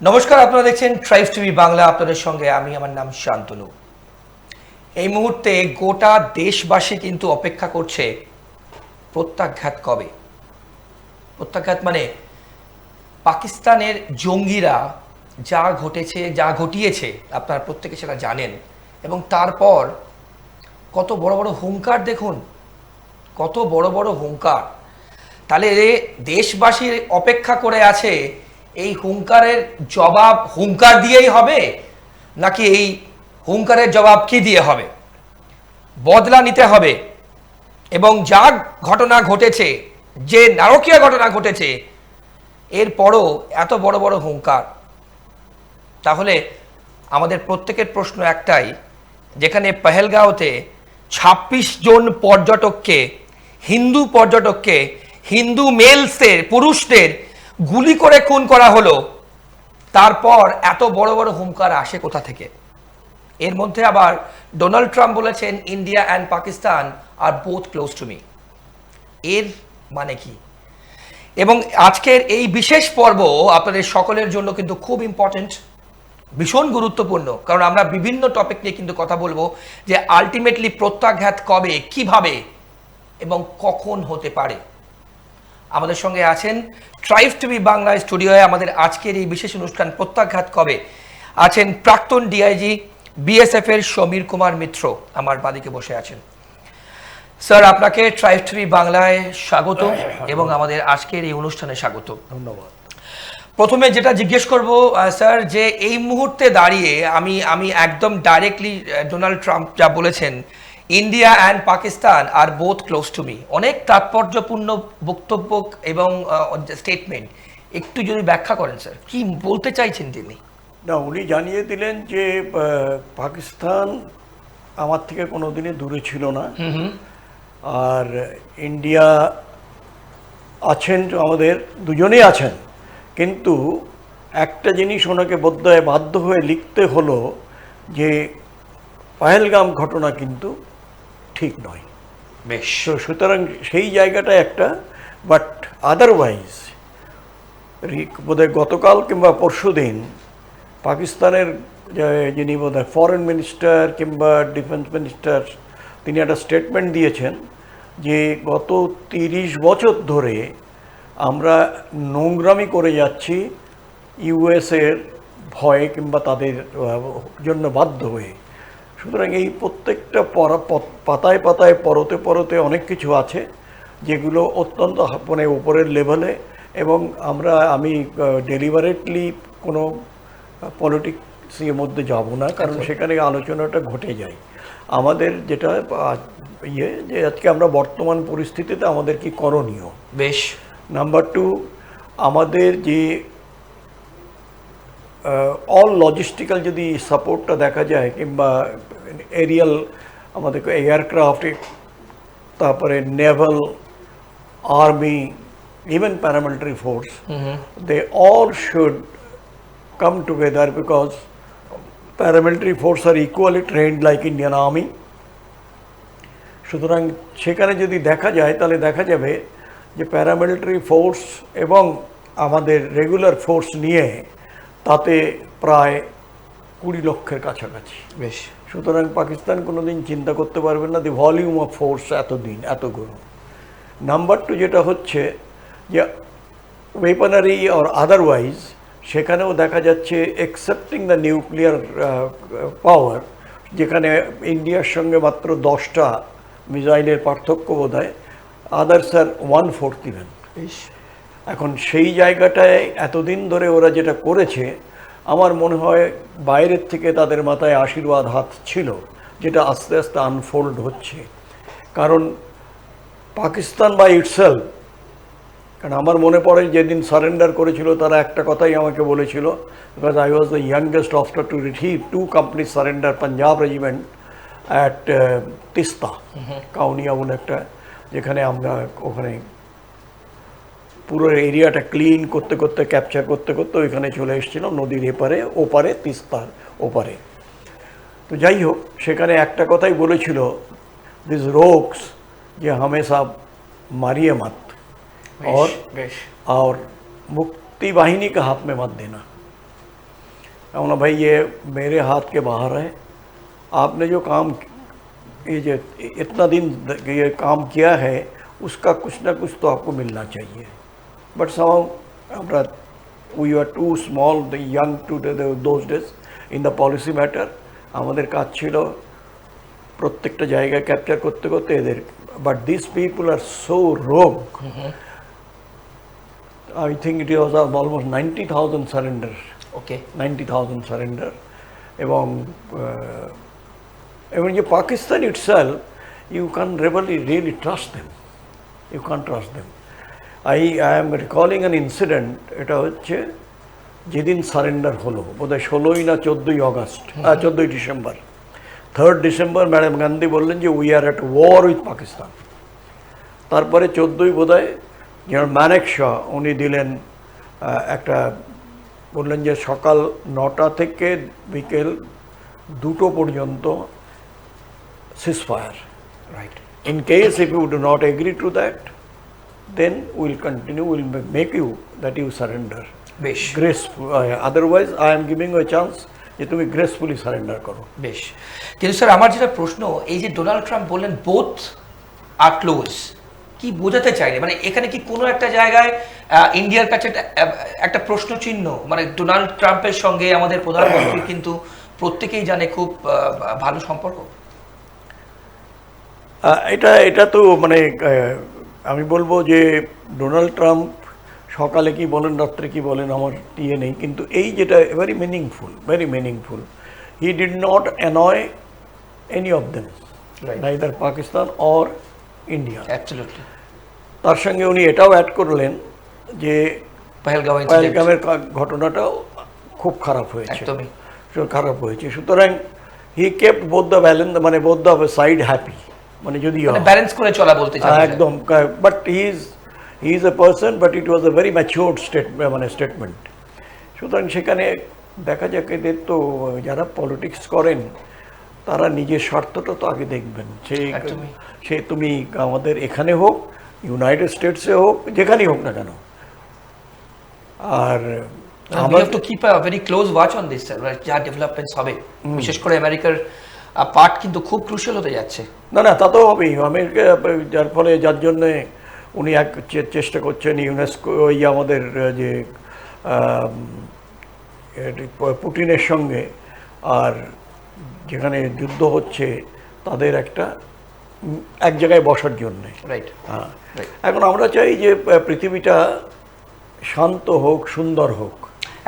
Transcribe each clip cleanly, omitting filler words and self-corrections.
নমস্কার, আপনারা দেখছেন ট্রাইবস টিভি বাংলা। আপনাদের সঙ্গে আমি, আমার নাম শান্তনু। এই মুহূর্তে গোটা দেশবাসী কিন্তু অপেক্ষা করছে প্রত্যাঘাত কবে। প্রত্যাঘাত মানে পাকিস্তানের জঙ্গিরা যা ঘটেছে, যা ঘটিয়েছে, আপনারা প্রত্যেকে সেটা জানেন। এবং তারপর কত বড় বড় হুঙ্কার, দেখুন কত বড় বড় হুঙ্কার। তাহলে দেশবাসীর অপেক্ষা করে আছে এই হুঙ্কারের জবাব হুঙ্কার দিয়েই হবে, নাকি এই হুঙ্কারের জবাব কি দিয়ে হবে? বদলা নিতে হবে। এবং যা ঘটনা ঘটেছে, যে নারকীয় ঘটনা ঘটেছে, এরপরও এত বড় বড় হুঙ্কার। তাহলে আমাদের প্রত্যেকের প্রশ্ন একটাই, যেখানে পহেলগাঁওতে ২৬ জন পর্যটককে, হিন্দু পর্যটককে, হিন্দু মেলসের, পুরুষদের গুলি করে খুন করা হলো, তারপর এত বড় বড় হুঙ্কার আসে কোথা থেকে? এর মধ্যে আবার ডোনাল্ড ট্রাম্প বলেছেন India and Pakistan are both close to me. এর মানে কি? এবং আজকের এই বিশেষ পর্ব আপনাদের সকলের জন্য কিন্তু খুব ইম্পর্টেন্ট, ভীষণ গুরুত্বপূর্ণ। কারণ আমরা বিভিন্ন টপিক নিয়ে কিন্তু কথা বলবো যে আলটিমেটলি প্রত্যাঘাত কবে, কিভাবে এবং কখন হতে পারে। আমাদের সঙ্গে আছেন ট্রাইবস টিভি বাংলা স্টুডিওয়ে আমাদের আজকের এই বিশেষ অনুষ্ঠান প্রত্যাঘাত কবে আছেন প্রাক্তন ডিআইজি বিএসএফ এর সমীর কুমার মিত্র, আমার বাদিকে বসে আছেন। স্যার, আপনাকে ট্রাইবস টিভি বাংলায় স্বাগত এবং আমাদের আজকের এই অনুষ্ঠানে স্বাগত। ধন্যবাদ। প্রথমে যেটা জিজ্ঞেস করব স্যার, যে এই মুহূর্তে দাঁড়িয়ে আমি একদম ডাইরেক্টলি ডোনাল্ড ট্রাম্প যা বলেছেন India and Pakistan are both close to me, অনেক তাৎপর্যপূর্ণ বক্তব্য এবং স্টেটমেন্ট, একটু যদি ব্যাখ্যা করেন স্যার, কি বলতে চাইছেন তিনি? না, উনি জানিয়ে দিলেন যে পাকিস্তান আমার থেকে কোনো দিনে দূরে ছিল না, আর ইন্ডিয়া আছেন, আমাদের দুজনেই আছেন। কিন্তু একটা জিনিস ওনাকে বাধ্য হয়ে লিখতে হলো যে পহেলগাম ঘটনা কিন্তু ঠিক নয়। বেশ। সুতরাং সেই জায়গাটা একটা, বাট আদারওয়াইজ বোধহয় গতকাল কিংবা পরশুদিন পাকিস্তানের যিনি বোধহয় ফরেন মিনিস্টার কিংবা ডিফেন্স মিনিস্টার, তিনি একটা স্টেটমেন্ট দিয়েছেন যে গত ৩০ বছর ধরে আমরা নোংরামি করে যাচ্ছি ইউএসের ভয়ে কিংবা তাদের জন্য বাধ্য হয়ে। সুতরাং এই প্রত্যেকটা পাতায় পাতায় পরতে পরতে অনেক কিছু আছে যেগুলো অত্যন্ত মানে উপরের লেভেলে, এবং আমি ডেলিভারেটলি কোনো পলিটিক্সের মধ্যে যাব না, কারণ সেখানে আলোচনাটা ঘটে যায়। আমাদের যেটা যে আজকে আমরা বর্তমান পরিস্থিতিতে আমাদের কি করণীয়। বেশ। নাম্বার 2, আমাদের যে অল লজিস্টিক্যাল যদি সাপোর্টটা দেখা যায়, কিংবা এরিয়াল আমাদের এয়ারক্রাফট, তারপরে Naval, army, even paramilitary force, they all should come together because paramilitary force are equally trained like Indian Army. সুতরাং সেখানে যদি দেখা যায় তাহলে দেখা যাবে যে প্যারামিলিটারি ফোর্স এবং আমাদের রেগুলার ফোর্স নিয়ে তাতে প্রায় ২০ লক্ষের কাছাকাছি। বেশ। সুতরাং পাকিস্তান কোনোদিন চিন্তা করতে পারবেন না দি ভলিউম অফ ফোর্স এত গুণ। নাম্বার 2 যেটা হচ্ছে যে ওয়েপনারি অর আদারওয়াইজ, সেখানেও দেখা যাচ্ছে এক্সেপ্টিং দ্য নিউক্লিয়ার পাওয়ার, যেখানে ইন্ডিয়ার সঙ্গে মাত্র 10টা মিসাইলের পার্থক্য বোধ হয়, আদার্স আর 1/4 ইভেন। এখন সেই জায়গাটায় এতদিন ধরে ওরা যেটা করেছে, আমার মনে হয় বাইরের থেকে তাদের মাথায় আশীর্বাদ হাত ছিল, যেটা আস্তে আস্তে আনফোল্ড হচ্ছে। কারণ পাকিস্তান বাই ইটসেলফ, কারণ আমার মনে পড়ে যেদিন সারেন্ডার করেছিল তারা একটা কথাই আমাকে বলেছিল, because I was the youngest officer to receive 2 companies surrender, Punjab regiment at Teesta Kaunia বলে একটা, যেখানে আমরা ওখানে পুরো এরিয়াটা ক্লিন করতে করতে, ক্যাপচার করতে করতে ওইখানে চলে এসেছিলাম, নদীর ওপারে তিস্তার ওপারে। তো যাই হোক, সেখানে একটা কথাই বলেছিল, দিস রোকস যে হামেশা মারিয়ে মত और मुक्ति वाहिनी का हाथ में मत देना। बोला भाई ये मेरे हाथ के बाहर है, आपने जो काम ये जो इतना दिन ये काम किया है उसका कुछ ना कुछ तो आपको मिलना चाहिए। बट सम আমরা we are too small the young to those days in the policy matter. আমাদের কাজ ছিল প্রত্যেকটা জায়গায় ক্যাপচার করতে করতে এদের, but this people are so rogue. I think it was almost 90,000 surrender. Okay 90,000 surrender. এবং even Pakistan itself, you can't really trust them. You can't trust them. I am recalling an incident. এটা হচ্ছে যেদিন surrender হলো বোধহয় 16ই না 14ই August, 14ই December. 3rd December madam Gandhi বললেন যে we are at war with Pakistan. তারপরে 14ই বোধহয় যেমন মানেক শাহ উনি দিলেন একটা, বললেন যে সকাল 9টা থেকে বিকেল 2টো পর্যন্ত ceasefire. Right In case if you do not agree to that, then we will continue, we will make you that you surrender. বেশ Graceful. Otherwise, I am giving you a chance যে তুমি গ্রেসফুলি সারেন্ডার করো। বেশ, কিন্তু sir আমার যেটা প্রশ্ন, এই যে ডোনাল্ড ট্রাম্প বললেন বোথ আর ক্লোজ, কি বোঝাতে চাইলে? মানে এখানে কি কোনো একটা জায়গায় ইন্ডিয়ার কাছে একটা প্রশ্ন চিহ্ন? মানে ডোনাল্ড ট্রাম্পের সঙ্গে আমাদের প্রধানমন্ত্রী কিন্তু প্রত্যেকেই জানে খুব ভালো সম্পর্ক। এটা তো মানে আমি বলবো যে ডোনাল্ড ট্রাম্প সকালে কি বলেন রাত্রে কি বলেন আমার ইয়ে নেই, কিন্তু এই যেটা very meaningful, he did not annoy any of them, neither Pakistan or India. Absolutely. তার সঙ্গে উনি এটাও অ্যাড করলেন যে পহেলগামের ঘটনাটাও খুব খারাপ হয়েছে, একদমই খারাপ হয়েছে। সুতরাং হি কেপ্ট বোথ দ্য ব্যালেন্স, মানে বোথ দ্য সাইড হ্যাপি, মানে যদি ব্যালেন্স করে চলা বলতে চাই একদম। But he is a person, but it was a very matured statement. সুতরাং সেখানে দেখা যাক এদের তো যারা পলিটিক্স করেন তারা নিজের স্বার্থটা তো আগে দেখবেন। সে তুমি আমাদের এখানে হোক, ইউনাইটেড স্টেটসে হোক, যেখানেই হোক না কেন। আর we have to keep a very close watch on this, sir, যা ডেভেলপমেন্টস হবে, বিশেষ করে আমেরিকার পার্ট কিন্তু খুব ক্রুশিয়াল হতে যাচ্ছে। না তা তো হবেই। আমেরিকা যার ফলে যার জন্যে উনি এক চেষ্টা করছেন ইউনেস্কো আমাদের যে পুটিনের সঙ্গে, আর যেখানে যুদ্ধ হচ্ছে তাদের একটা এক জায়গায় বসার জন্যে। রাইট। হ্যাঁ, এখন আমরা চাই যে পৃথিবীটা শান্ত হোক, সুন্দর হোক।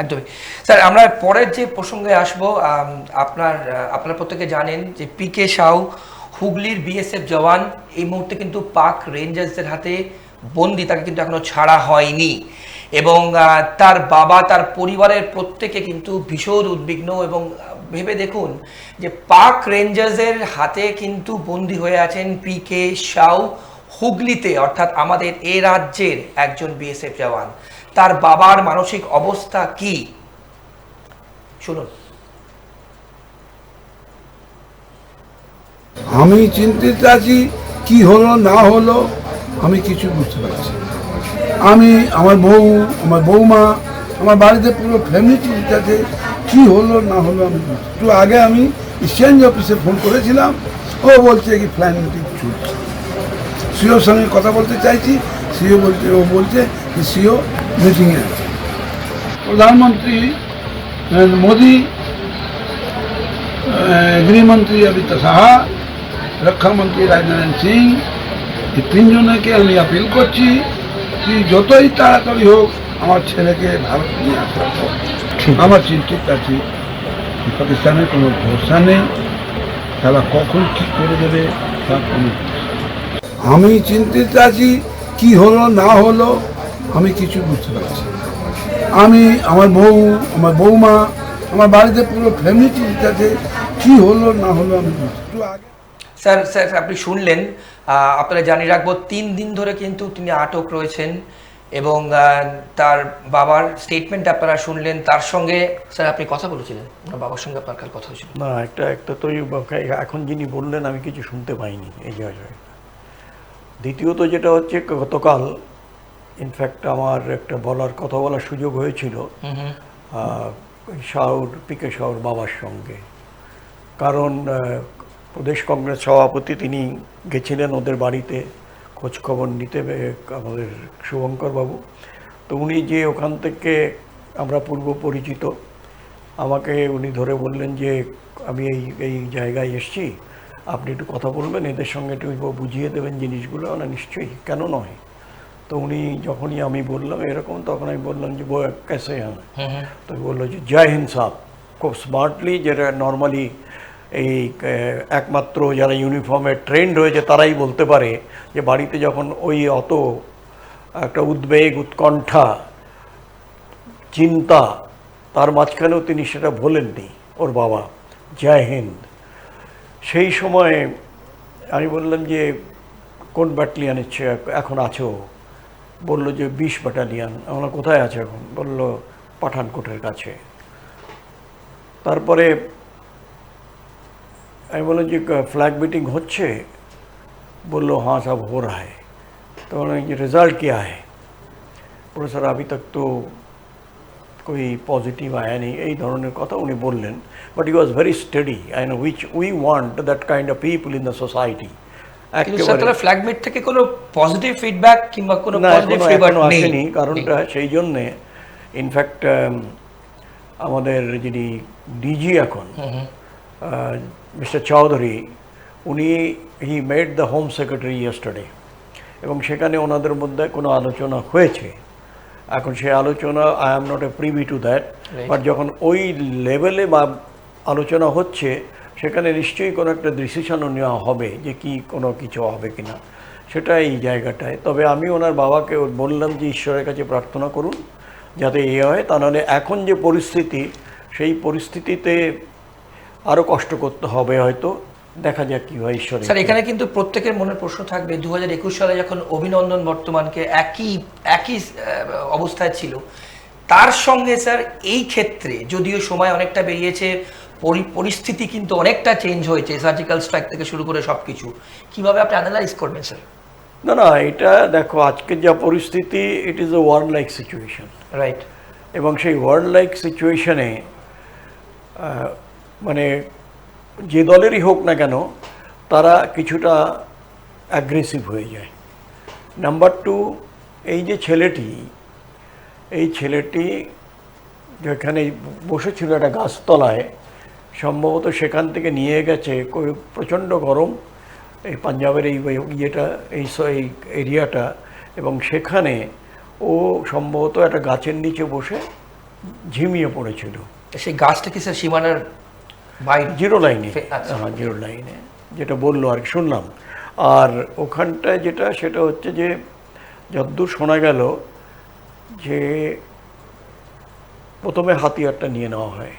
একদমই স্যার। আমরা পরের যে প্রসঙ্গে আসব, আপনারা প্রত্যেকে জানেন যে পিকে সাউ হুগলির বিএসএফ জওয়ান এই মুহূর্তে কিন্তু পাক রেঞ্জার্সদের হাতে বন্দি, তাকে কিন্তু এখনো ছাড়া হয়নি, এবং তার বাবা, তার পরিবারের প্রত্যেকে কিন্তু ভীষণ উদ্বিগ্ন। এবং ভেবে দেখুন যে পাক রেঞ্জার্সের হাতে কিন্তু বন্দি হয়ে আছেন পিকে সাউ হুগলিতে, অর্থাৎ আমাদের এ রাজ্যের একজন বিএসএফ জওয়ান। তার বাবার মানসিক অবস্থা কি শুনুন। আমি চিন্তিত আছি, কি হলো না হলো আমি কিছু বুঝতে পারছি। আমি, আমার বউ, আমার বৌমা, আমার বাড়িতে পুরো ফ্যামিলিটাতে কি হলো না হলো আমি একটু আগে আমি এক্সচেঞ্জ অফিসে ফোন করেছিলাম, ও বলছে কি ফ্ল্যান মিটিং চলছে, সিওর সঙ্গে কথা বলতে চাইছি, সিও বলছে, ও বলছে যে সিও মিটিংয়ে আছে। প্রধানমন্ত্রী মোদি, গৃহমন্ত্রী অমিত শাহ, রক্ষামন্ত্রী রাজনারায়ণ সিং, এই তিনজনকে আমি আপিল করছি কি যতই তাড়াতাড়ি হোক আমার ছেলেকে ভারত নিয়ে আসা হোক। আমার চিন্তিত আছি, পাকিস্তানের কোনো ভরসা নেই, তারা কখন কী করে দেবে তার কোনো। আমি চিন্তিত আছি, কি হলো না হলো আমি কিছু বুঝতে পারছি। আমি, আমার বউ, আমার বৌমা, আমার বাড়িতে পুরো ফ্যামিলিটাতে কি হলো না হলো আমি একটু আগে। স্যার আপনি শুনলেন, আপনারা জানিয়ে রাখবো 3 দিন ধরে কিন্তু তিনি আটক রয়েছেন, এবং তার বাবার স্টেটমেন্ট আপনারা শুনলেন। তার সঙ্গে স্যার আপনি কথা বলেছিলেন, আপনার বাবার সঙ্গে আপনার কাল কথা হয়েছিল? না, একটা তো এখন যিনি বললেন আমি কিছু শুনতে পাইনি এই জায়গায়। দ্বিতীয়ত যেটা হচ্ছে, গতকাল ইনফ্যাক্ট আমার একটা কথা বলার সুযোগ হয়েছিল ওই পিকে শাহর বাবার সঙ্গে। কারণ প্রদেশ কংগ্রেস সভাপতি তিনি গেছিলেন ওদের বাড়িতে খোঁজখবর নিতে, আমাদের শুভঙ্কর বাবু। তো উনি যে ওখান থেকে আমরা পূর্ব পরিচিত, আমাকে উনি ধরে বললেন যে আমি এই জায়গায় এসেছি, আপনি একটু কথা বলবেন, এদের সঙ্গে একটু বুঝিয়ে দেবেন জিনিসগুলো। না নিশ্চয়ই, কেন নয়। তো উনি যখনই আমি বললাম এরকম, তখন আমি বললাম যে বো কেসে হ্যাঁ। তো বললো যে জয় হিন্দ সাহ, খুব স্মার্টলি, যেটা নর্মালি এই একমাত্র যারা ইউনিফর্মে ট্রেন্ড হয়েছে তারাই বলতে পারে, যে বাড়িতে যখন ওই অত একটা উদ্বেগ, উৎকণ্ঠা, চিন্তা, তার মাঝখানেও তিনি সেটা ভোলেননি, ওর বাবা জয় হিন্দ। সেই সময় আমি বললাম যে কোন ব্যাটালিয়ান এখন আছো? বললো যে 20 ব্যাটালিয়ান। আমরা কোথায় আছে এখন? বললো পাঠানকোটের কাছে। তারপরে আমি বললাম যে फ्लैग मीटिंग হচ্ছে? बोलो हाँ सब हो रहा है। तो उन्होंने ये रिज़ल्ट क्या है? बोलो सर अभी तक तो कोई पॉजिटिव आया नहीं, এই ধরনের কথা উনি বললেন। But he was very study and which we want that kind of people in the society. কিন্তু স্যার তাহলে ফ্ল্যাগ মিট থেকে কোনো পজিটিভ ফিডব্যাক কিংবা কোনো পজিটিভ ফিডব্যাক আসেনি। কারণটা সেই জন্যে, ইনফ্যাক্ট আমাদের যিনি ডিজি এখন মিস্টার চৌধুরী, উনি he made the home secretary yesterday, এবং সেখানে ওনাদের মধ্যে কোনো আলোচনা হয়েছে। এখন সেই আলোচনা I am not a privy to that, but যখন ওই লেভেলে বা আলোচনা হচ্ছে, সেখানে নিশ্চয়ই কোনো একটা ডিসিশনও নেওয়া হবে যে কি কোনো কিছু হবে কি না, সেটা এই জায়গাটায়। তবে আমি ওনার বাবাকে বললাম যে ঈশ্বরের কাছে প্রার্থনা করুন যাতে এ হয়, তা নাহলে এখন যে পরিস্থিতি, সেই পরিস্থিতিতে আরও কষ্ট করতে হবে হয়তো। দেখা যাক কী হয় ঈশ্বরের। স্যার এখানে কিন্তু প্রত্যেকের মনের প্রশ্ন থাকবে, 2021 সালে যখন অভিনন্দন বর্তমানকে একই অবস্থায় ছিল, তার সঙ্গে স্যার এই ক্ষেত্রে যদিও সময় অনেকটা বেরিয়েছে, পরিস্থিতি কিন্তু অনেকটা চেঞ্জ হয়েছে, সার্জিক্যাল স্ট্রাইক থেকে শুরু করে সব কিছু, কীভাবে আপনি অ্যানালাইজ করবেন স্যার? না এটা দেখো, আজকের যা পরিস্থিতি, it is a were like situation, right. এবং সেই ওয়ার লাইক সিচুয়েশনে মানে যে দলেরই হোক না কেন, তারা কিছুটা অ্যাগ্রেসিভ হয়ে যায়। নাম্বার 2, এই যে ছেলেটি যেখানে বসেছিল একটা গাছতলায়, সম্ভবত সেখান থেকে নিয়ে গেছে, প্রচণ্ড গরম এই পাঞ্জাবের এই ইয়েটা, এই এরিয়াটা, এবং সেখানে ও সম্ভবত একটা গাছের নিচে বসে ঝিমিয়ে পড়েছিল। সেই গাছটা কি স্যার সীমানার বাইরে? জিরো লাইনে, হ্যাঁ জিরো লাইনে, যেটা বললো আর কি শুনলাম। আর ওখানটায় যেটা, সেটা হচ্ছে যে যতদূর শোনা গেল যে প্রথমে হাতিয়ারটা নিয়ে নেওয়া হয়।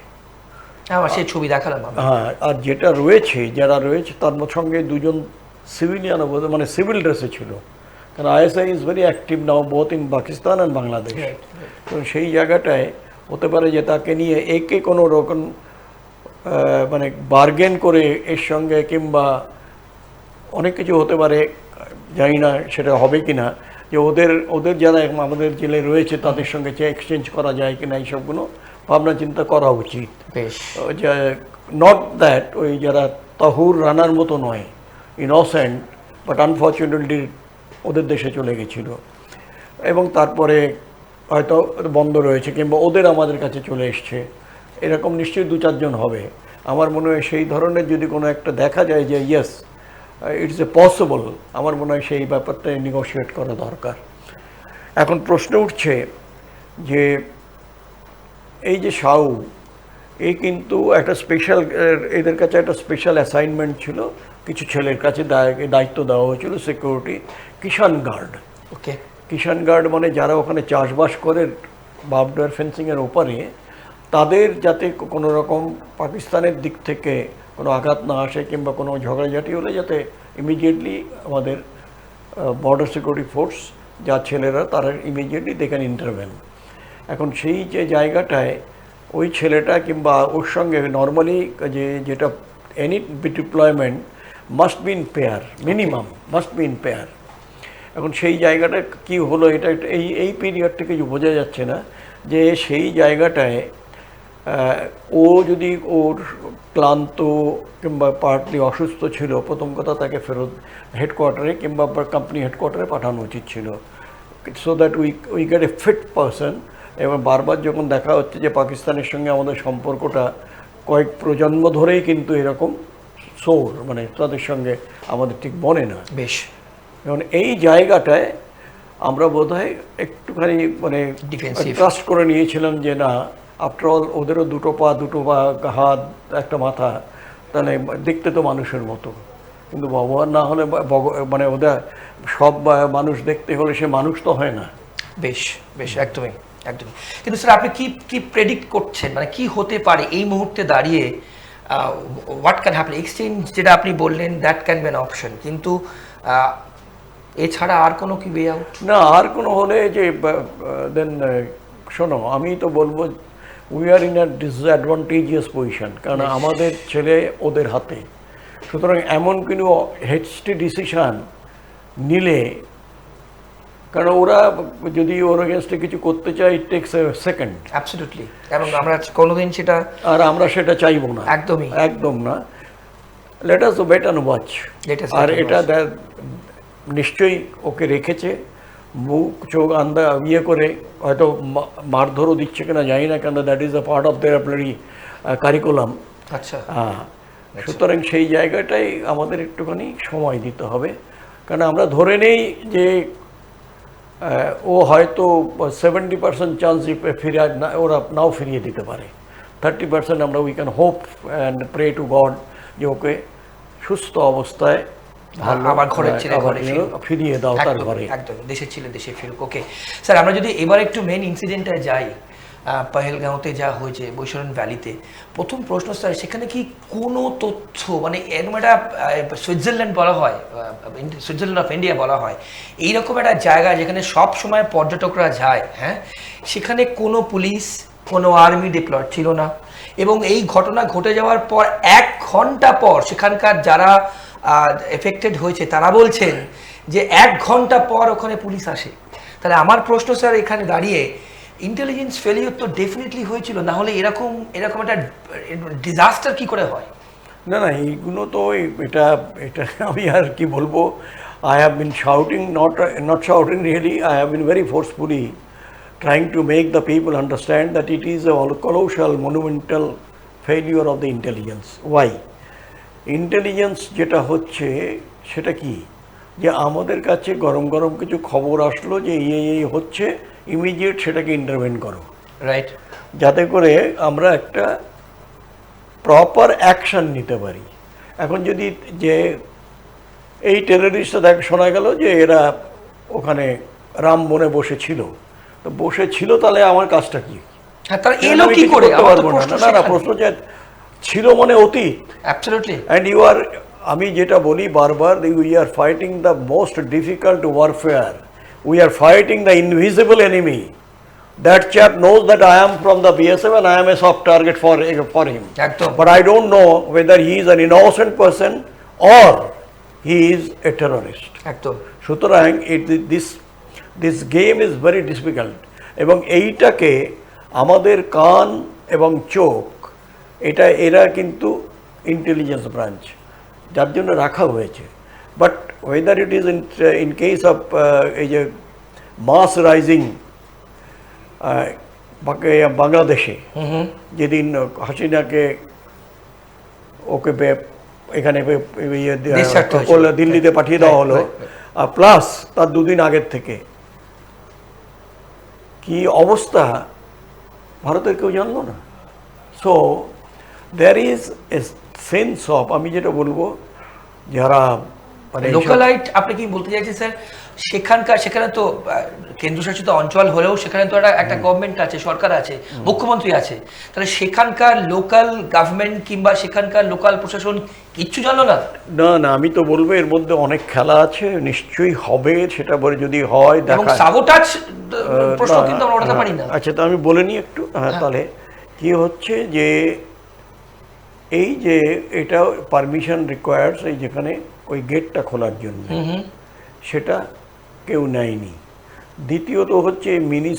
আমার সেই ছবি দেখালাম। হ্যাঁ, আর যেটা রয়েছে, যারা রয়েছে তার সঙ্গে 2জন সিভিলিয়ান, মানে সিভিল ড্রেসে ছিল, কারণ ISI is very active now both in Pakistan and Bangladesh. তো সেই জায়গাটায় হতে পারে যে তাকে নিয়ে একে কোনো রকম মানে বার্গেন করে এর সঙ্গে, কিংবা অনেক কিছু হতে পারে, জানি না সেটা হবে কি না, যে ওদের যারা আমাদের জেলে রয়েছে তাদের সঙ্গে এক্সচেঞ্জ করা যায় কিনা, এইসবগুলো ভাবনা চিন্তা করা উচিত। নট দ্যাট ওই যারা তাহুর রানার মতো নয়, ইনোসেন্ট, বাট আনফর্চুনেটলি ওদের দেশে চলে গেছিলো, এবং তারপরে হয়তো বন্ধ রয়েছে, কিংবা ওদের আমাদের কাছে চলে এসছে, এরকম নিশ্চয়ই 2-4 জন হবে। আমার মনে হয় সেই ধরনের যদি কোনো একটা দেখা যায় যে ইয়েস ইটস এ পসিবল, আমার মনে হয় সেই ব্যাপারটা নেগোশিয়েট করা দরকার। এখন প্রশ্ন উঠছে যে এই যে শাউ, এই কিন্তু একটা স্পেশাল, এদের কাছে একটা স্পেশাল অ্যাসাইনমেন্ট ছিল, কিছু ছেলের কাছে দায়িত্ব দেওয়া হয়েছিল সিকিউরিটি, কিষাণ গার্ড। ওকে, কিষাণ গার্ড মানে যারা ওখানে চাষবাস করে বার্বড ফেন্সিংয়ের ওপারে, তাদের যাতে কোনো রকম পাকিস্তানের দিক থেকে কোনো আঘাত না আসে, কিংবা কোনো ঝগড়াঝাটি হলে যাতে ইমিডিয়েটলি আমাদের বর্ডার সিকিউরিটি ফোর্স যা ছেলেরা, তারা ইমিডিয়েটলি দে ক্যান ইন্টারভেন। এখন সেই যে জায়গাটায় ওই ছেলেটা কিংবা ওর সঙ্গে নর্মালি যেটা any deployment must be in pair, minimum must be in pair. এখন সেই জায়গাটা কি হলো, এটা এই পিরিয়ড থেকে বোঝা যাচ্ছে না যে সেই জায়গাটায় ও যদি ওর ক্লান্ত কিংবা পার্টলি অসুস্থ ছিল, প্রথম কথা তাকে ফেরত হেডকোয়ার্টারে কিংবা কোম্পানি হেডকোয়ার্টারে পাঠানো উচিত ছিল, so that we get a fit person. এবং বারবার যখন দেখা হচ্ছে যে পাকিস্তানের সঙ্গে আমাদের সম্পর্কটা কয়েক প্রজন্ম ধরেই কিন্তু এরকম সোর, মানে তাদের সঙ্গে আমাদের ঠিক বনে না। বেশ, এবং এই জায়গাটায় আমরা বোধহয় একটুখানি মানে Defensive. ট্রাস্ট করে নিয়েছিলাম যে না, আফটার অল ওদেরও দুটো পা, দুটো পা, হাত, একটা মাথা, তাহলে দেখতে তো মানুষের মতো, কিন্তু ভগবান না হলে মানে ওদের সব মানুষ দেখতে হলে সে মানুষ তো হয় না। বেশ, বেশ, একদমই, একদমই। কিন্তু স্যার আপনি কি প্রেডিক্ট করছেন, মানে কি হতে পারে এই মুহূর্তে দাঁড়িয়ে? What can happen? এক্সচেঞ্জ যেটা আপনি বললেন, that can be an option, কিন্তু এছাড়া আর কোনো কি ওয়ে আউট? না, আর কোনো হলে যে দেন শোনো, আমি তো বলবো we are in a disadvantageous position, কারণ আমাদের ছেলে ওদের হাতে। সুতরাং এমন কোনো হেস্টি ডিসিশন নিলে, কারণ ওরা যদি ওর এগেনস্টে কিছু করতে চায়, ইট টেকস এ সেকেন্ড। অ্যাবসলিউটলি, এবং আমরা কোনোদিন সেটা, আর আমরা সেটা চাইবো না, একদমই, একদম না। Let us wait and watch. আর এটা নিশ্চয়ই ওকে রেখেছে, মুখ চোখ আন্দা ইয়ে করে, হয়তো মারধরও দিচ্ছে কিনা জানি না, কেন that is a part of their plural curriculum. আচ্ছা, হ্যাঁ, সুতরাং সেই জায়গাটাই আমাদের একটুখানি সময় দিতে হবে, কারণ আমরা ধরে নেই যে ও হয়তো 70% চান্স ফিরে না, ওরা নাও ফিরিয়ে দিতে পারে। 30% আমরা we can hope and pray to God যে ওকে সুস্থ অবস্থায় আবার ঘরে ছেড়ে ঘরে ফিরিয়ে দাও তার ঘরে। একদম, দেশে ছিল দেশে ফিরুক। ওকে স্যার, আমরা যদি এবার একটু মেন ইনসিডেন্টে যাই, পহেলগাঁওতে যা হয়েছে বৈশরণ ভ্যালিতে, প্রথম প্রশ্ন স্যার, সেখানে কি কোনো তথ্য, মানে এরকম একটা সুইজারল্যান্ড বলা হয়, সুইজারল্যান্ড অফ ইন্ডিয়া বলা হয়, এইরকম একটা জায়গা যেখানে সব সময় পর্যটকরা যায়, হ্যাঁ, সেখানে কোনো পুলিশ, কোনো আর্মি ডিপ্লয়েড ছিল না, এবং এই ঘটনা ঘটে যাওয়ার পর 1 ঘন্টা পর সেখানকার যারা এফেক্টেড হয়েছে তারা বলছেন যে 1 ঘন্টা পর ওখানে পুলিশ আসে। তাহলে আমার প্রশ্ন স্যার এখানে দাঁড়িয়ে, ইন্টেলিজেন্স ফেলিওর তো ডেফিনেটলি হয়েছিল, না হলে এরকম একটা ডিজাস্টার কি করে হয়? না না, এইগুলো তো এটা এটা আমি আর কি বলবো, I have been shouting, not shouting really, I have been very forcefully trying to make the people understand that it is a colossal, monumental failure of the intelligence. Why? Intelligence যেটা হচ্ছে সেটা কি, যে আমাদের কাছে গরম গরম কিছু খবর আসলো যে এই হচ্ছে, ইমিডিয়েট সেটাকে ইন্টারভেন করো, রাইট, যাতে করে আমরা একটা প্রপার অ্যাকশন নিতে পারি। এখন যদি যে এই টেররিস্টটা দেখ শোনা গেল যে এরা ওখানে রামবনে বসেছিল, তো বসেছিল, তাহলে আমার কাজটা কি? হ্যাঁ, তারা এলো কি করে? পারবো না, না না, প্রশ্ন যে ছিল মানে অতীত। অ্যাবসলিউটলি। অ্যান্ড ইউ আর, আমি যেটা বলি বারবার, we are fighting the most difficult warfare, we are fighting the invisible enemy. That chap knows that I am from the BSF and I am a soft target for him. একদম। But I don't know whether he is an innocent person or he is a terrorist. একদম। সুতরাং this game is very difficult, এবং এইটাকে আমাদের কান এবং চোখ, এরা কিন্তু ইন্টেলিজেন্স ব্রাঞ্চ, যার জন্য রাখা হয়েছে। But weather it is in case of এই যে মাস রাইজিং বাংলাদেশে, যেদিন হাসিনাকে ওকে এখানে দিল্লিতে পাঠিয়ে দেওয়া হলো, প্লাস তার 2 দিন আগের থেকে কি অবস্থা ভারতের কেউ জানলো না। So there is a sense of, আমি যেটা বলবো, যারা মানে লোকালাইট, আপনি কি বলতে চাইছেন স্যার, সেখানে তো কেন্দ্রশাসিত অঞ্চল হলেও সেখানে তো একটা গভর্নমেন্ট আছে, সরকার আছে, মুখ্যমন্ত্রী আছে, তাহলে সেখানকার লোকাল গভর্নমেন্ট কিংবা সেখানকার লোকাল প্রশাসন কিচ্ছু জানলো না? না না, আমি তো বলবো এর মধ্যে অনেক খেলা আছে, নিশ্চয়ই হবে, সেটা বলে যদি হয় দেখা। সাবোটাজ প্রশ্ন কিন্তু আমরা ওঠাতে পারি না। আচ্ছা, তো আমি বলে নিই একটু। হ্যাঁ, তাহলে কি হচ্ছে যে এই যে এটা পারমিশন রিকোয়ার্ডস, এই যেখানে ওই গেটটা খোলার জন্য, সেটা কেউ নেয়নি। দ্বিতীয়ত হচ্ছে মিনি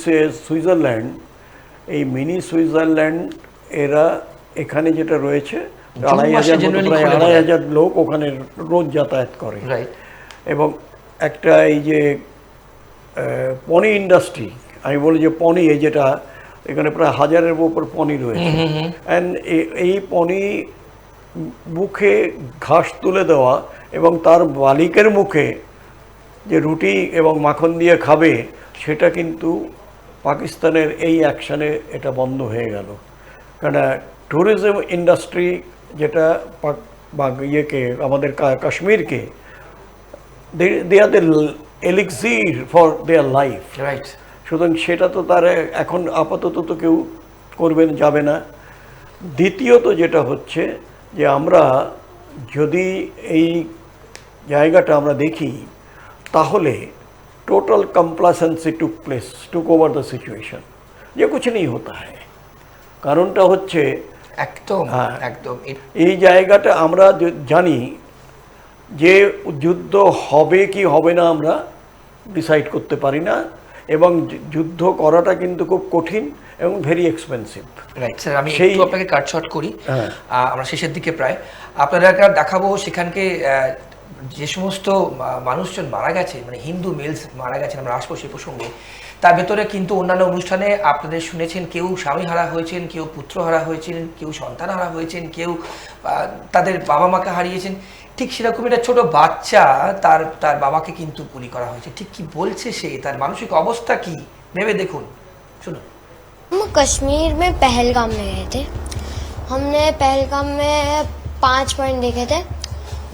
সুইজারল্যান্ড, এই মিনি সুইজারল্যান্ড এরা এখানে যেটা রয়েছে জুন মাসে generally খুলে প্রায় বলে। 2,500 লোক ওখানে রোজ যাতায়াত করে। রাইট। এবং একটা এই যে পনি ইন্ডাস্ট্রি, আমি বলি যে পনি, এই যেটা এখানে প্রায় 1000-এর উপর পনি রয়েছে, অ্যান্ড এই পনি মুখে ঘাস তুলে দেওয়া এবং তার মালিকের মুখে যে রুটি এবং মাখন দিয়ে খাবে, সেটা কিন্তু পাকিস্তানের এই অ্যাকশানে এটা বন্ধ হয়ে গেল। কারণ ট্যুরিজম ইন্ডাস্ট্রি যেটা বা ইয়েকে আমাদের কাশ্মীরকে, they are the elixir for their life. Right. সুতরাং সেটা তো তার এখন আপাতত তো কেউ করবেন যাবে না। দ্বিতীয়ত যেটা হচ্ছে যে আমরা যদি এই জায়গাটা আমরা দেখি, তাহলে total complacency took over the situation, ये कुछ नहीं होता है। কারণটা হচ্ছে একদম হ্যাঁ, একদম এই জায়গাটা আমরা জানি যে যুদ্ধ হবে কি হবে না আমরা ডিসাইড করতে পারি না, এবং যুদ্ধ করাটা কিন্তু খুব কঠিন এবং ভেরি এক্সপেন্সিভ। রাইট স্যার, আমি সেই- একটু আপনাকে কাটশট করি। হ্যাঁ। আমরা শেষের দিকে প্রায় আপনাদেরকে দেখাবো সেখানকে যে সমস্ত মানুষজন মারা গেছে, মানে হিন্দু মেলস মারা গেছেন, আমরা আসবো সে প্রসঙ্গে। তার ভেতরে কিন্তু অন্যান্য অনুষ্ঠানে আপনাদের শুনেছেন কেউ স্বামী হারা হয়েছেন, কেউ পুত্র হারা হয়েছেন, কেউ সন্তান হারা হয়েছেন, কেউ তাদের বাবা মাকে হারিয়েছেন। ঠিক সেরকম একটা ছোট বাচ্চা, তার বাবাকে কিন্তু গুলি করা হয়েছে। ঠিক কি বলছে সে, তার মানসিক অবস্থা কি, ভেবে দেখুন, শুনুন। हम कश्मीर में पहलगाम में गए थे। हमने पहलगाम में 5 पॉइंट देखे थे।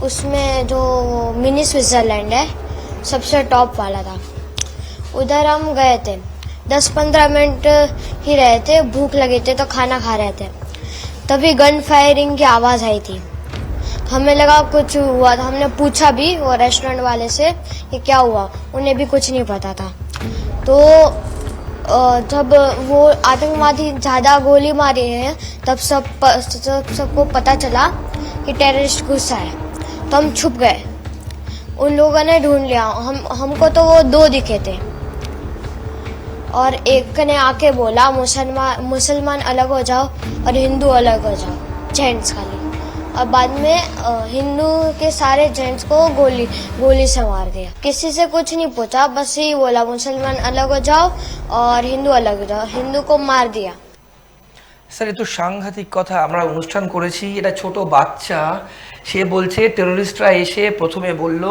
उसमें जो मिनी स्विट्जरलैंड है सबसे टॉप वाला था, उधर हम गए थे। 10-15 मिनट ही रहे थे, भूख लगी थी तो खाना खा रहे थे, तभी गन फायरिंग की आवाज़ आई थी। हमें लगा कुछ हुआ था, हमने पूछा भी वो रेस्टोरेंट वाले से कि क्या हुआ, उन्हें भी कुछ नहीं पता था। तो जब वो आतंकवादी ज़्यादा गोली मारी है, तब सबको पता चला कि टेररिस्ट घुसा है, तो हम छुप गए। उन लोगों ने ढूंढ लिया, हमको तो वो 2 दिखे थे, और एक ने आके बोला मुसलमान अलग हो जाओ और हिंदू अलग हो जाओ, जेंट्स खाली। और बाद में हिंदू के सारे जेंट्स को गोली से मार दिया। किसी से कुछ नहीं पूछा, बस यही बोला मुसलमान अलग हो जाओ और हिंदू अलग हो जाओ, हिंदू को मार दिया। স্যার এ তো সাংঘাতিক কথা। আমরা অনুষ্ঠান করেছি, এটা ছোট বাচ্চা, সে বলছে টেররিস্টরা এসে প্রথমে বলল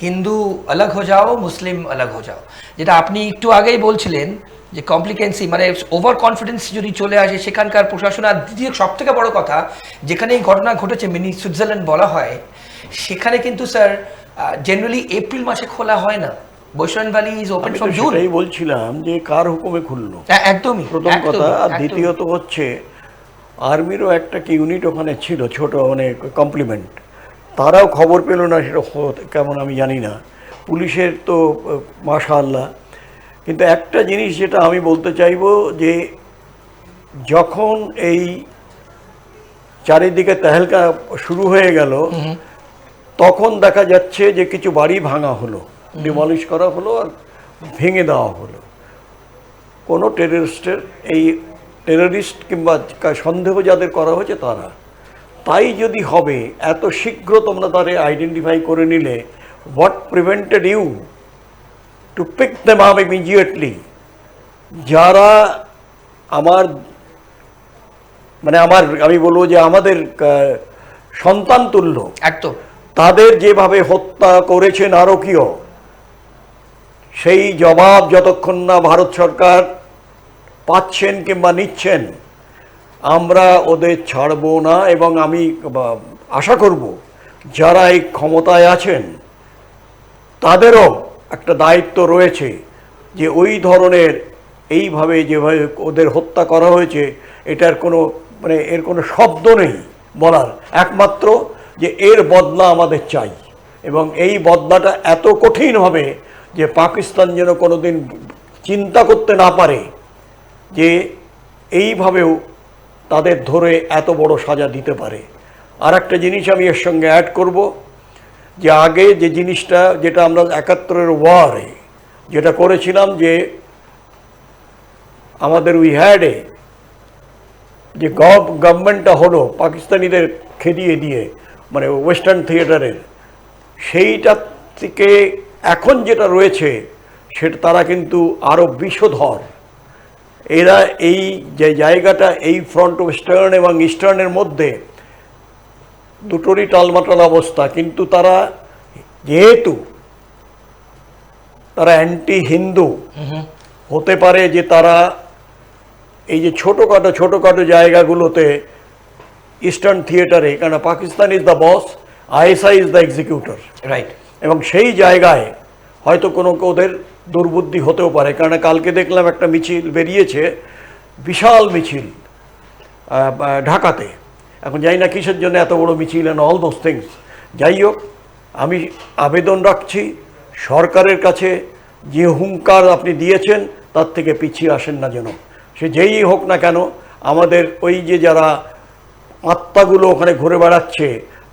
হিন্দু আলাগ হো যাও, মুসলিম আলাগ হো যাও। যেটা আপনি একটু আগেই বলছিলেন যে কমপ্লিকেন্সি, মানে ওভার কনফিডেন্স যদি চলে আসে সেখানকার প্রশাসন। আর দ্বিতীয় সব থেকে বড় কথা, যেখানে এই ঘটনা ঘটেছে মিনি সুইজারল্যান্ড বলা হয়, সেখানে কিন্তু স্যার জেনারেলি এপ্রিল মাসে খোলা হয় না। বৈষ্ণব ভ্যালি ইজ ওপেন আমি তো ফ্রম জুন। সেটাই বলছিলাম যে কার হুকুমে খুললো, একদমই প্রথম কথা। আর একদমই। দ্বিতীয়ত হচ্ছে আর্মিরও একটা কি ইউনিট ওখানে ছিল, ছোট মানে কমপ্লিমেন্ট, তারাও খবর পেল না, সেটা কেমন আমি জানি না। পুলিশের তো মাশাআল্লাহ। কিন্তু একটা জিনিস যেটা আমি বলতে চাইবো, যে যখন এই চারিদিকে তেহেলকা শুরু হয়ে গেল, তখন দেখা যাচ্ছে যে কিছু বাড়ি ভাঙা হলো, ডিমলিশ করা হলো আর ভেঙে দেওয়া হলো। কোনো টেররিস্ট কিংবা সন্দেহ যাদের করা হয়েছে তারা। তাই যদি হবে, এত শীঘ্র তোমরা তাদের আইডেন্টিফাই করে নিলে, what prevented you to pick them up immediately? যারা আমি বলবো যে আমাদের সন্তান তুল্য, একদম তাদের যেভাবে হত্যা করেছে নারকীয়, সেই জবাব যতক্ষণ না ভারত সরকার পাচ্ছেন কিংবা নিচ্ছেন, আমরা ওদের ছাড়ব না। এবং আমি আশা করব যারা এই ক্ষমতায় আছেন তাদেরও একটা দায়িত্ব রয়েছে, যে ওই ধরনের এইভাবে যেভাবে ওদের হত্যা করা হয়েছে, এটার কোনো এর কোনো শব্দ নেই বলার, একমাত্র যে এর বদলা আমাদের চাই। এবং এই বদলাটা এত কঠিন হবে যে পাকিস্তান যেন কোনোদিন চিন্তা করতে না পারে যে এইভাবেও তাদের ধরে এত বড় সাজা দিতে পারে। আর একটা জিনিস আমি এর সঙ্গে অ্যাড করব, যে আগে যে জিনিসটা যেটা আমরা 71-এর ওয়ারে যেটা করেছিলাম, যে আমাদের উই হ্যাড এ যে গভর্নমেন্টটা হলো পাকিস্তানিদের খেদিয়ে দিয়ে, মানে ওয়েস্টার্ন থিয়েটারের, সেইটা থেকে এখন যেটা রয়েছে সেটা তারা কিন্তু আরও বিষধর। এরা এই যে জায়গাটা, এই ফ্রন্ট ওয়েস্টার্ন এবং ইস্টার্নের মধ্যে দুটোরই টালমাটাল অবস্থা, কিন্তু তারা যেহেতু তারা অ্যান্টি হিন্দু, হতে পারে যে তারা এই যে ছোটোখাটো জায়গাগুলোতে ইস্টার্ন থিয়েটারে, কারণ Pakistan is the boss, ISI is the executor, right. এবং সেই জায়গায় হয়তো কোনো ওদের দুর্বুদ্ধি হতেও পারে। কারণ কালকে দেখলাম একটা মিছিল বেরিয়েছে, বিশাল মিছিল ঢাকাতে। এখন জানি না কিসের জন্য এত বড় মিছিল অ্যান্ড অল দোজ থিংস। যাই হোক, আমি আবেদন রাখছি সরকারের কাছে, যে হুঙ্কার আপনি দিয়েছেন তার থেকে পিছিয়ে আসেন না যেন, সে যেই হোক না কেন। আমাদের ওই যে যারা আত্মাগুলো ওখানে ঘুরে বেড়াচ্ছে,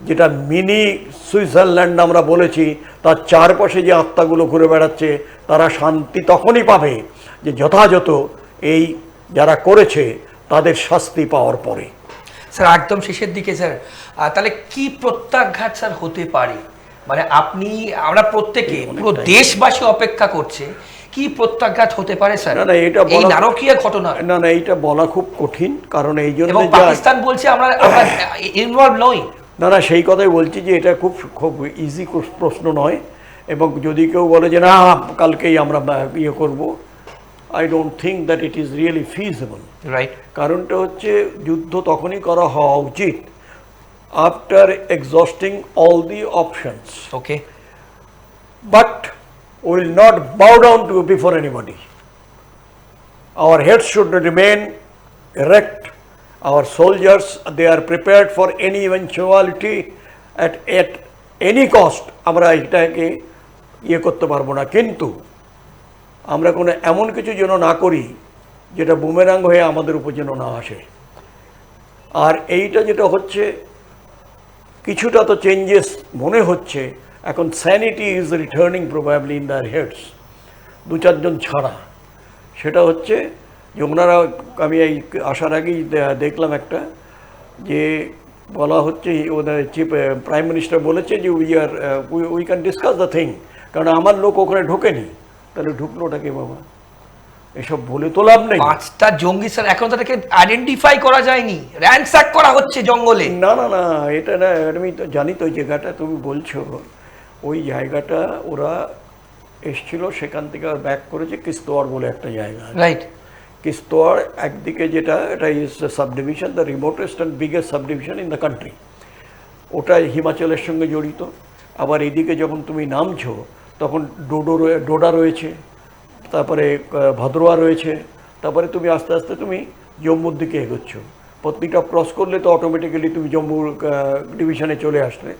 যেটা মিনি সুইজারল্যান্ড আমরা বলেছি, তার চারপাশে যে আত্মাগুলো ঘুরে বেড়াচ্ছে, তারা শান্তি তখনই পাবে যে যথাযথ এই যারা করেছে তাদের শাস্তি পাওয়ার পরে। স্যার একদম শেষের দিকে স্যার, তাহলে কি প্রত্যাঘাত স্যার হতে পারে? মানে আমরা প্রত্যেকে, পুরো দেশবাসী অপেক্ষা করছে, কি প্রত্যাঘাত হতে পারে স্যার? না, এটা এই নারকীয় ঘটনা। না, এইটা বলা খুব কঠিন, কারণ এই জন্য পাকিস্তান বলছে আমরা ইনভলভ নই। না, সেই কথাই বলছি যে এটা খুব ইজি প্রশ্ন নয়। এবং যদি কেউ বলে যে না কালকেই আমরা ইয়ে করব, I don't think that it is really feasible. Right. কারণটা হচ্ছে যুদ্ধ তখনই করা হওয়া উচিত after exhausting all the options. Okay. But we will not bow down to before anybody. Our heads should remain erect. Our soldiers, they are prepared for any eventuality at any cost. আমরা এটাকে ইয়ে করতে পারবো না, কিন্তু আমরা কোনো এমন কিছু যেন না করি যেটা বুমেরাং হয়ে আমাদের উপর যেন না আসে। আর এইটা যেটা হচ্ছে, কিছুটা তো চেঞ্জেস মনে হচ্ছে এখন। Sanity is returning probably in their heads, দু চারজন ছাড়া। সেটা হচ্ছে যে ওনারা, আমি এই আসার আগেই দেখলাম একটা, যে বলা হচ্ছে ওদের চিফ প্রাইম মিনিস্টার বলেছে যে we can discuss the thing, কারণ আমার লোক ওখানে ঢোকেনি। তাহলে ঢুকলোটাকে বাবা, এসব বলে তো লাভ নেই। 5টা জঙ্গি স্যার এখন তাদেরকে আইডেন্টিফাই করা যায়নি, র‍্যানস্যাক করা হচ্ছে জঙ্গলে। না, এটা না, আমি তো জানি তো ওই জায়গাটা তুমি বলছো, ওই জায়গাটা ওরা এসছিল, সেখান থেকে ব্যাক করেছে কিস্তোয়ার বলে একটা জায়গা। রাইট। কিস্তোয়ার একদিকে, যেটা এটা is subdivision, the remotest and biggest subdivision in the country. ওটা হিমাচলের সঙ্গে জড়িত। আবার এদিকে যখন তুমি নামছো তখন ডোডা রয়েছে, তারপরে ভাদরোয়া রয়েছে, তারপরে তুমি আস্তে আস্তে তুমি জম্মুর দিকে এগোচ্ছ। প্রত্যেকটা ক্রস করলে তো অটোমেটিক্যালি তুমি জম্মুর ডিভিশনে চলে আসলে।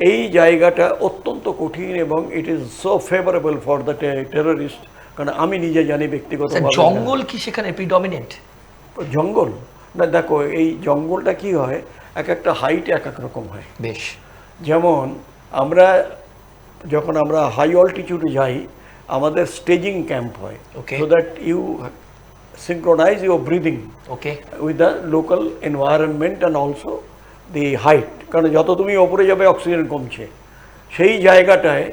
এই জায়গাটা অত্যন্ত কঠিন এবং it is so favourable for the terrorist. কারণ আমি নিজে জানি ব্যক্তিগত জঙ্গল কি সেখানে প্রিডমিনেন্ট? জঙ্গল না, দেখো এই জঙ্গলটা কি হয়, এক একটা হাইট এক এক রকম হয়। বেশ। যেমন যখন আমরা হাই অল্টিটিউডে যাই, আমাদের স্টেজিং ক্যাম্প হয়, so that you synchronize your breathing with the local environment and also the height. কারণ যত তুমি ওপরে যাবে অক্সিজেন কমছে। সেই জায়গাটায়,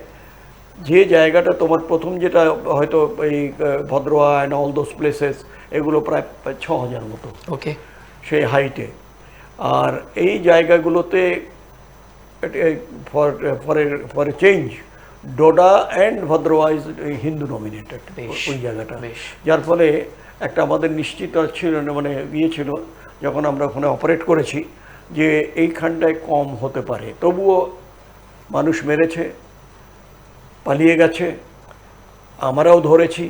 যে জায়গাটা তোমার প্রথম, যেটা হয়তো এই ভদ্রোয়া অ্যান্ড অল দোজ প্লেসেস, এগুলো প্রায় 6000 মতো ওকে সেই হাইটে। আর এই জায়গাগুলোতে for a change, Doda and Bhaderwah is Hindu nominated ওই জায়গাটা, যার ফলে একটা আমাদের নিশ্চিত ছিল, মানে ছিল যখন আমরা ওখানে অপারেট করেছি, যে এইখানটায় কম হতে পারে। তবুও মানুষ মেরেছে, পালিয়ে গেছে, আমরাও ধরেছি,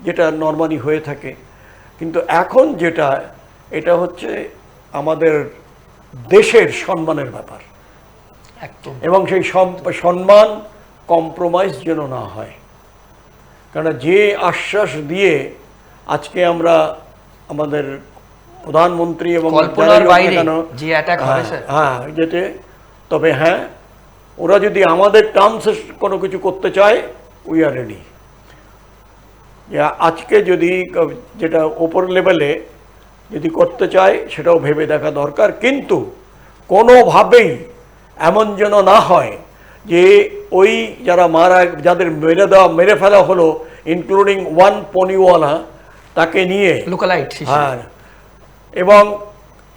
যেটা নর্মালি হয়ে থাকে। কিন্তু এখন যেটা, এটা হচ্ছে আমাদের দেশের সম্মানের ব্যাপার, এবং সেই সম্মান কম্প্রোমাইজ যেন না হয়। কারণ যে আশ্বাস দিয়ে আজকে আমরা আমাদের প্রধানমন্ত্রী এবং যেতে, তবে হ্যাঁ, ওরা যদি আমাদের টার্মসে কোনো কিছু করতে চায়, উই আর রেডি। আজকে যদি যেটা ওপর লেভেলে যদি করতে চায় সেটাও ভেবে দেখা দরকার, কিন্তু কোনোভাবেই এমন যেন না হয় যে ওই যারা যাদের মেরে ফেলা হলো, ইনক্লুডিং ওয়ান পনিওয়ালা, তাকে নিয়ে লোকালাইট হ্যাঁ, এবং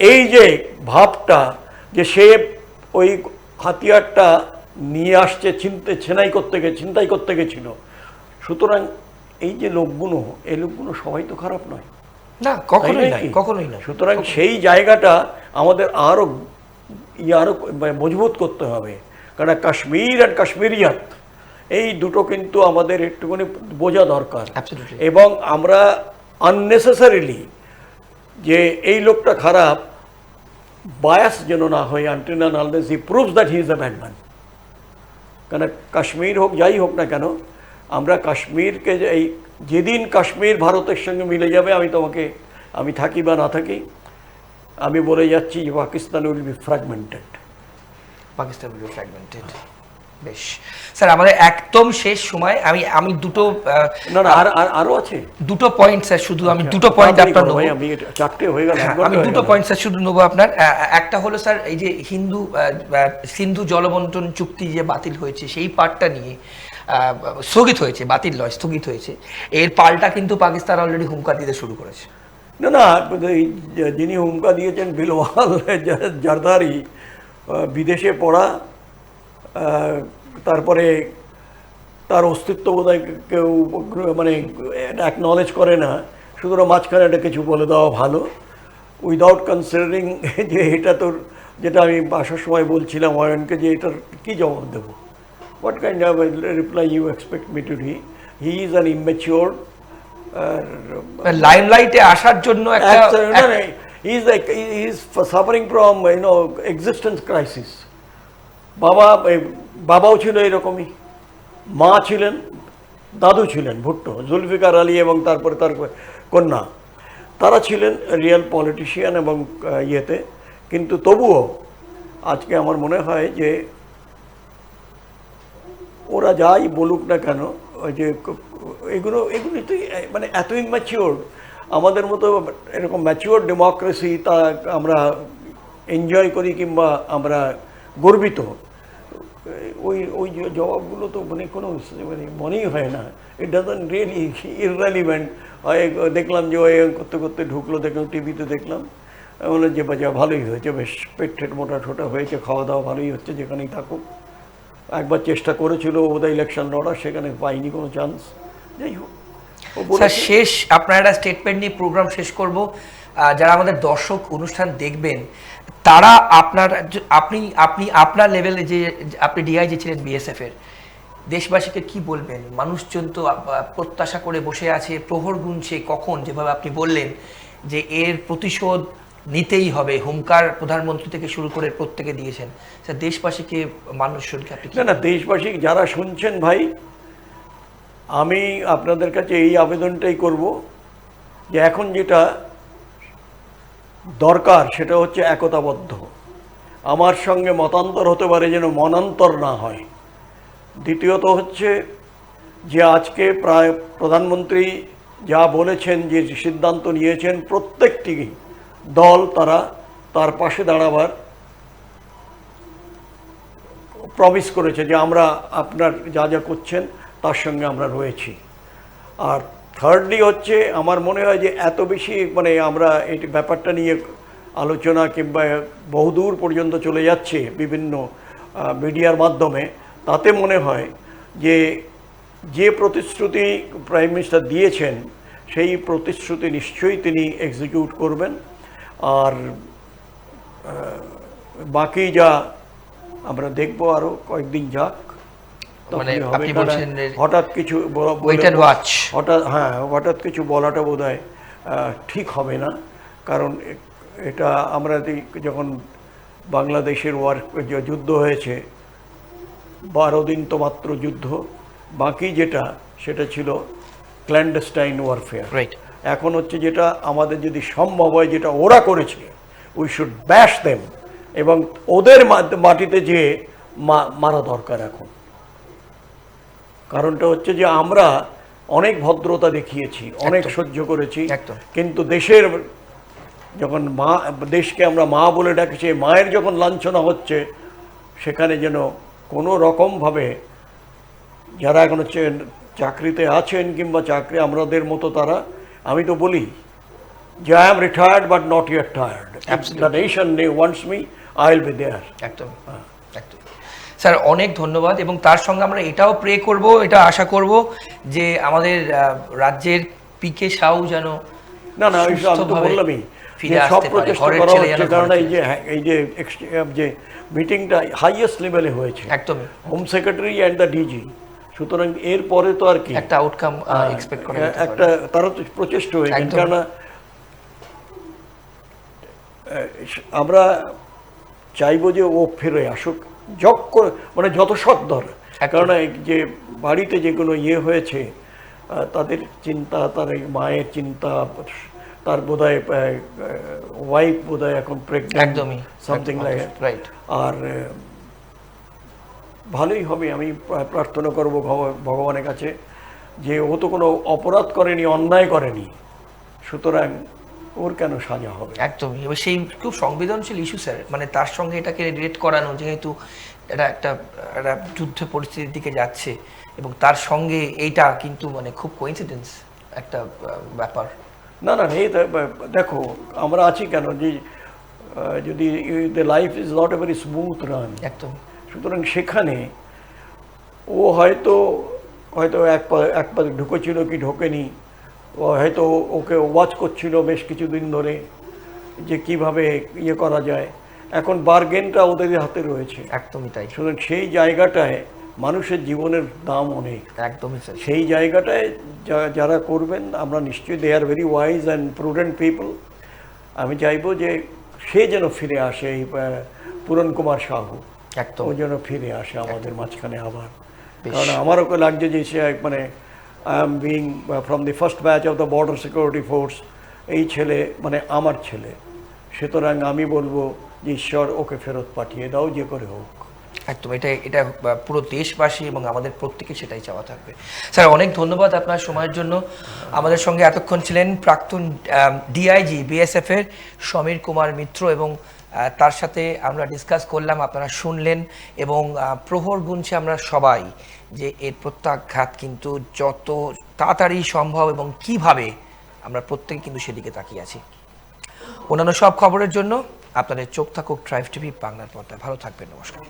এই যে ভাবটা যে সে ওই হাতিয়ারটা নিয়ে আসছে ছিনতাই করতে গেছিল, সুতরাং এই যে লোকগুলো, এই লোকগুলো সবাই তো খারাপ নয়, না, কখনোই তাই নয়, কি? কখনোই নয়। সুতরাং সেই জায়গাটা আমাদের আরো মজবুত করতে হবে, কারণ কাশ্মীর আর কাশ্মীরিয়াত এই দুটো কিন্তু আমাদের একটুখানি বোঝা দরকার। Absolutely. এবং আমরা আননেসেসারিলি যে এই লোকটা খারাপ বায়াস যেন না হয়, until and unless he proves that he is a bad man. কারণ কাশ্মীর হোক, যাই হোক না কেন, আমরা কাশ্মীরকে যেদিন কাশ্মীর ভারতের সঙ্গে মিলে যাবে, আমি থাকি বা না থাকি, আমি বলে যাচ্ছি যে Pakistan will be fragmented. Pakistan will be fragmented. বেশ স্যার, আমাদের একদম শেষ সময়, আমি দুটো না আরো আছে দুটো পয়েন্ট স্যার, শুধু আমি দুটো পয়েন্ট আপনার নেবো। আমি চারটে হয়ে গেল, আমি দুটো পয়েন্ট স্যার শুধু নেবো আপনার। একটা হলো স্যার, এই যে সিন্ধু জলবন্টন চুক্তি যে বাতিল হয়েছে, সেই পার্টটা নিয়ে স্থগিত হয়েছে, বাতিল নয়, স্থগিত হয়েছে, এর পাল্টা কিন্তু পাকিস্তান অলরেডি হুমকা দিতে শুরু করেছে। না, যিনি হুমকা দিয়েছেন বিলওয়াল জারদারি, বিদেশে পড়া, তারপরে তার অস্তিত্ব বোধহয় কেউ মানে অ্যাকনলেজ করে না, সুতরাং মাঝখানে একটা কিছু বলে দেওয়া ভালো, উইদাউট কনসিডারিং যে এটা তোর, যেটা আমি আসার সময় বলছিলাম অয়নকে, যে এটার কী জবাব দেবো, what kind of reply you expect me to do. He is an immature, লাইমলাইটে আসার জন্য he is suffering from existence crisis. বাবাও ছিল এরকমই, মা ছিলেন, দাদু ছিলেন ভুট্টো, জুলফিকার আলী এবং তারপরে তার কন্যা, তারা ছিলেন রিয়েল পলিটিশিয়ান এবং ইয়েতে, কিন্তু তবুও আজকে আমার মনে হয় যে ওরা যাই বলুক না কেন, ওই যে এগুলোই তো মানে এত ইম্যাচিওর, আমাদের মতো এরকম ম্যাচিওর ডেমোক্রেসি তা আমরা এনজয় করি কিংবা আমরা গর্বিত, ওই ওই জবাবগুলো তো মানে কোনো মনেই হয় না। It doesn't really irrelevant. দেখলাম যে ওই করতে করতে ঢুকলো, দেখলাম টিভিতে, দেখলাম বলে যে বাজা ভালোই হয়েছে, বেশ পেট মোটা ঠোটা হয়েছে, খাওয়া দাওয়া ভালোই হচ্ছে, যেখানেই থাকুক। একবার চেষ্টা করেছিল বোধহয় ইলেকশন লড়ার, সেখানে পাইনি কোনো চান্স। যাই হোক, স্যার শেষ আপনার একটা স্টেটমেন্ট নিয়ে প্রোগ্রাম শেষ করব। যারা আমাদের দর্শক অনুষ্ঠান দেখবেন, তারা আপনি আপনার লেভেলে, যে আপনি ডিআইজি ছিলেন বিএসএফ এর, দেশবাসীকে কি বলবেন? মানুষজন তো প্রত্যাশা করে বসে আছে, প্রহর গুনছে কখন, যেভাবে আপনি বললেন যে এর প্রতিশোধ নিতেই হবে, হুঙ্কার প্রধানমন্ত্রী থেকে শুরু করে প্রত্যেকে দিয়েছেন। স্যার, দেশবাসীকে, মানুষজনকে আপনি না, দেশবাসী যারা শুনছেন ভাই, আমি আপনাদের কাছে এই আবেদনটাই করব যে এখন যেটা দরকার সেটা হচ্ছে একতাবদ্ধ। আমার সঙ্গে মতান্তর হতে পারে, যেন মনান্তর না হয়। দ্বিতীয়ত হচ্ছে যে আজকে প্রায় প্রধানমন্ত্রী যা বলেছেন, যে সিদ্ধান্ত নিয়েছেন, প্রত্যেকটি দল তার পাশে দাঁড়াবার প্রমিস করেছে, যে আমরা আপনার যা যা করছেন তার সঙ্গে আমরা রয়েছি। আর থার্ডলি হচ্ছে, আমার মনে হয় যে এত বেশি মানে আমরা এই ব্যাপারটা নিয়ে আলোচনা কিংবা বহুদূর পর্যন্ত চলে যাচ্ছে বিভিন্ন মিডিয়ার মাধ্যমে, তাতে মনে হয় যে প্রতিশ্রুতি প্রাইম মিনিস্টার দিয়েছেন, সেই প্রতিশ্রুতি নিশ্চয়ই তিনি এক্সিকিউট করবেন। আর বাকি যা আমরা দেখবো, আরও কয়েকদিন যাক, মানে আপনি বলছেন হঠাৎ কিছু হঠাৎ কিছু বলাটা বোধহয় ঠিক হবে না। কারণ এটা আমরা যখন বাংলাদেশের যুদ্ধ হয়েছে, 12 দিন তো মাত্র যুদ্ধ, বাকি যেটা সেটা ছিল ক্ল্যান্ডেস্টাইন ওয়ারফেয়ার। এখন হচ্ছে যেটা আমাদের যদি সম্ভব হয়, যেটা ওরা করেছে, উই শুড ব্যাশ দেম, এবং ওদের মাটিতে যেয়ে মারা দরকার এখন। কারণটা হচ্ছে যে আমরা অনেক ভদ্রতা দেখিয়েছি, অনেক সহ্য করেছি, কিন্তু দেশের যখন মা দেশকে আমরা মা বলে ডাকি, সেই মায়ের যখন লাঞ্ছনা হচ্ছে, সেখানে যেন কোনো রকমভাবে যারা এখনো চাকরিতে আছেন কিংবা চাকরি আমাদের মতো তারা, আমি তো বলি যে I am retired but not yet tired, the nation wants me, I will be there. একদম একদম স্যার, অনেক ধন্যবাদ। এবং তার সঙ্গে আমরা এটাও প্রে করব, এটা আশা করব যে আমাদের রাজ্যের পিকে সাউ যেন না না, আমি তো সুস্থভাবে বললামই ফিরে যে সব আসতে পারে, প্রচেষ্টা ঘরের করা ছেলে হচ্ছে, যেন কারণ ঘরে এই যে যে মিটিংটা হাইয়েস্ট লেভেলে হয়েছে, একদমই home secretary and the DG, সুতরাং এর পরে তো আর কি একটা আউটকাম এক্সপেক্ট করা যেতে একটা পারে। তারা তো প্রচেষ্টা হয়েছে, একদম। কারণ আমরা চাইবো যে ও ফিরে আসুক, মানে যত সত্তর, কারণ এই যে বাড়িতে যেগুলো হয়েছে, তাদের চিন্তা, তার এই মায়ের চিন্তা, তার বোধহয় ওয়াইফ বোধহয় এখন প্রেগনেন্ট, একদমই সামথিং লাইক, রাইট। আর ভালোই হবে। আমি প্রার্থনা করব ভগবানের কাছে যে ও তো কোনো অপরাধ করেনি, অন্যায় করেনি, সুতরাং ওর কেন সাজা হবে। একদমই। এবার সেই খুব সংবেদনশীল ইস্যু স্যার, মানে তার সঙ্গে এটাকে রিলেট করানো, যেহেতু এটা একটা যুদ্ধ পরিস্থিতির দিকে যাচ্ছে, এবং তার সঙ্গে এইটা কিন্তু মানে খুব কোইন্সিডেন্স একটা ব্যাপার। না না, এই দেখো আমরা আছি কেন, যে যদি the life is not a very smooth run, একদম। সুতরাং সেখানে ও হয়তো এক পা ঢুকেছিল কি ঢোকেনি, ও হয়তো ওকে ওয়াচ করছিল বেশ কিছুদিন ধরে যে কিভাবে করা যায়। এখন বার্গেনটা ওদের হাতে রয়েছে, একদমই তাই। সুতরাং সেই জায়গাটায় মানুষের জীবনের দাম অনেক। একদমই স্যার। সেই জায়গাটায় যারা করবেন, আমরা নিশ্চয়ই they are very wise and prudent people. আমি চাইবো যে সে যেন ফিরে আসে, এই পূরণ কুমার সাহু, একদম। ও যেন ফিরে আসে আমাদের মাঝখানে আবার। কারণ আমারও লাগছে যে সে মানে I am being from the first batch of the border security force, এই ছেলে মানে আমার ছেলে, সুতরাং আমি বলবো যে ঈশ্বর ওকে ফেরত পাঠিয়ে দাও, যে করে হোক। একদম, এটা পুরো দেশবাসী এবং আমাদের প্রত্যেকে সেটাই চাওয়া থাকবে। স্যার, অনেক ধন্যবাদ আপনার সময়ের জন্য। আমাদের সঙ্গে এতক্ষণ ছিলেন প্রাক্তন ডিআইজি বিএসএফ এর সমীর কুমার মিত্র, এবং তার সাথে আমরা ডিসকাস করলাম, আপনারা শুনলেন, এবং প্রহর গুনছে আমরা সবাই যে এর প্রত্যাঘাত কিন্তু যত তাড়াতাড়ি সম্ভব এবং কিভাবে, আমরা প্রত্যেকে কিন্তু সেদিকে তাকিয়ে আছি। অন্যান্য সব খবরের জন্য আপনাদের চোখ থাকুক ট্রাইব টিভি বাংলার পর্দায়। ভালো থাকবেন, নমস্কার।